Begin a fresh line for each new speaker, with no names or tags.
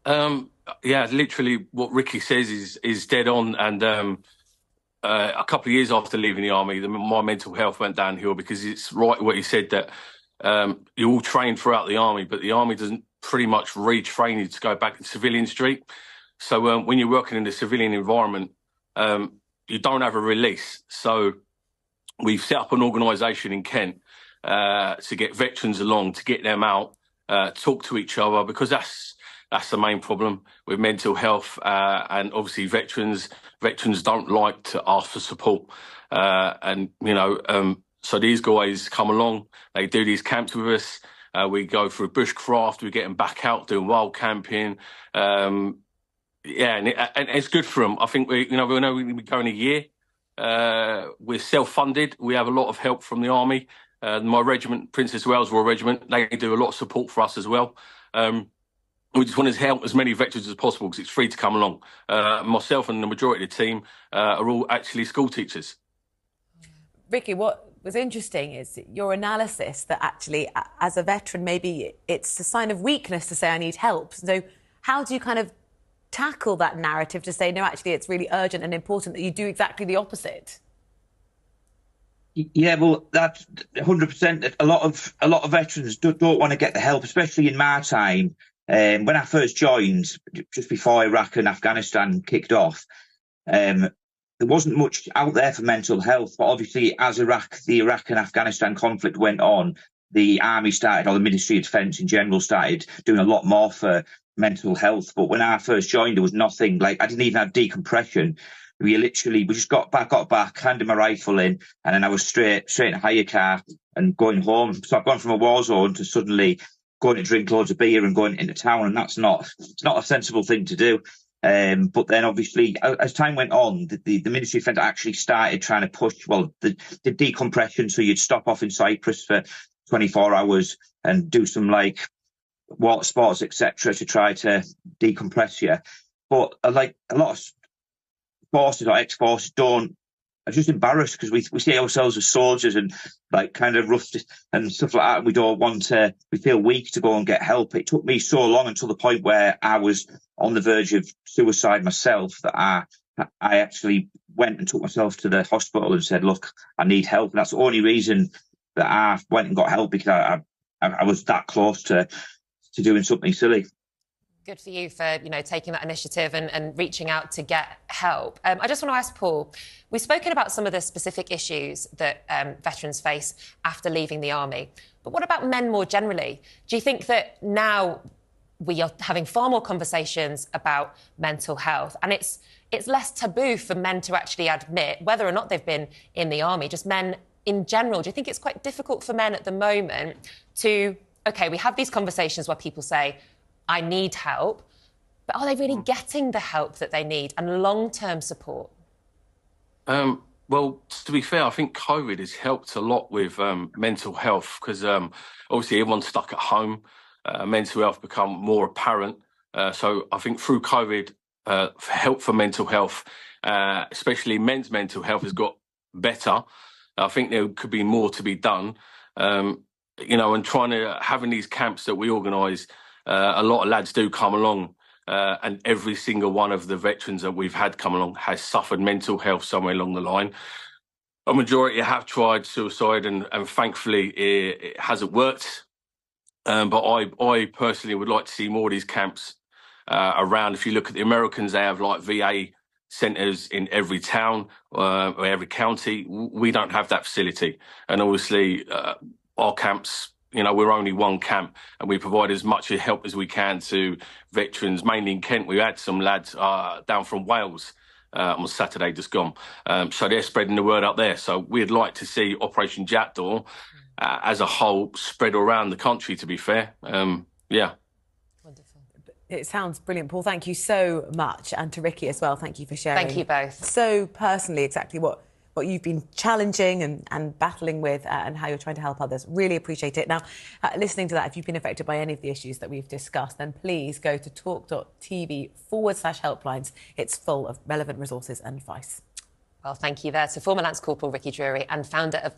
Yeah, literally what Ricky says is dead on. And a couple of years after leaving the army, my mental health went downhill because it's right what he said that you all train throughout the army, but the army doesn't pretty much retrain you to go back to civilian street. So when you're working in the civilian environment, you don't have a release. So we've set up an organisation in Kent to get veterans along, to get them out, talk to each other, because that's the main problem with mental health. And obviously, veterans don't like to ask for support, and so these guys come along, they do these camps with us. We go through bushcraft, we get them back out doing wild camping. Yeah, and it's good for them. I think we go in a year. We're self-funded. We have a lot of help from the army. My regiment, Princess Wales Royal Regiment, they do a lot of support for us as well. We just want to help as many veterans as possible because it's free to come along. Myself and the majority of the team are all actually school teachers.
Rikki, what was interesting is your analysis that actually, as a veteran, maybe it's a sign of weakness to say I need help. So how do you kind of tackle that narrative to say, no, actually, it's really urgent and important that you do exactly the opposite?
Yeah, well, that's 100%. A lot of veterans don't want to get the help, especially in my time. When I first joined, just before Iraq and Afghanistan kicked off, there wasn't much out there for mental health. But obviously, as the Iraq and Afghanistan conflict went on, the army started, or the Ministry of Defence in general, started doing a lot more for mental health. But when I first joined, there was nothing. Like, I didn't even have decompression. We just got back, handed my rifle in, and then I was straight in a hire car and going home. So I've gone from a war zone to suddenly going to drink loads of beer and going into town, and it's not a sensible thing to do. But then, obviously, as time went on, the Ministry of Defence actually started trying to push, the decompression. So you'd stop off in Cyprus for 24 hours and do some water sports, etc., to try to decompress you. But a lot of forces or ex-forces are just embarrassed because we see ourselves as soldiers and kind of rough and stuff like that. And we feel weak to go and get help. It took me so long until the point where I was on the verge of suicide myself that I actually went and took myself to the hospital and said, look, I need help. And that's the only reason that I went and got help, because I was that close to doing something silly.
Good for you for, taking that initiative and reaching out to get help. I just want to ask Paul, we've spoken about some of the specific issues that veterans face after leaving the army, but what about men more generally? Do you think that now we are having far more conversations about mental health, and it's less taboo for men to actually admit, whether or not they've been in the army, just men in general? Do you think it's quite difficult for men at the moment to, OK, we have these conversations where people say, I need help, but are they really getting the help that they need and long-term support?
Well, to be fair, I think COVID has helped a lot with mental health because obviously everyone's stuck at home. Mental health become more apparent. So I think through COVID, help for mental health, especially men's mental health, has got better. I think there could be more to be done. And having these camps that we organise, a lot of lads do come along, and every single one of the veterans that we've had come along has suffered mental health somewhere along the line. A majority have tried suicide, and thankfully it hasn't worked. But I personally would like to see more of these camps around. If you look at the Americans, they have VA centres in every town or every county. We don't have that facility, and obviously our camps, we're only one camp, and we provide as much help as we can to veterans, mainly in Kent. We had some lads down from Wales on Saturday just gone. So they're spreading the word out there. So we'd like to see Operation Jackdaw as a whole spread around the country, to be fair. Yeah.
Wonderful. It sounds brilliant, Paul. Thank you so much. And to Rikki as well, thank you for sharing.
Thank you both.
So personally, exactly what you've been challenging and battling with and how you're trying to help others. Really appreciate it. Now, listening to that, if you've been affected by any of the issues that we've discussed, then please go to talk.tv/helplines. It's full of relevant resources and advice.
Well, thank you there to former Lance Corporal Rikki Drury and founder of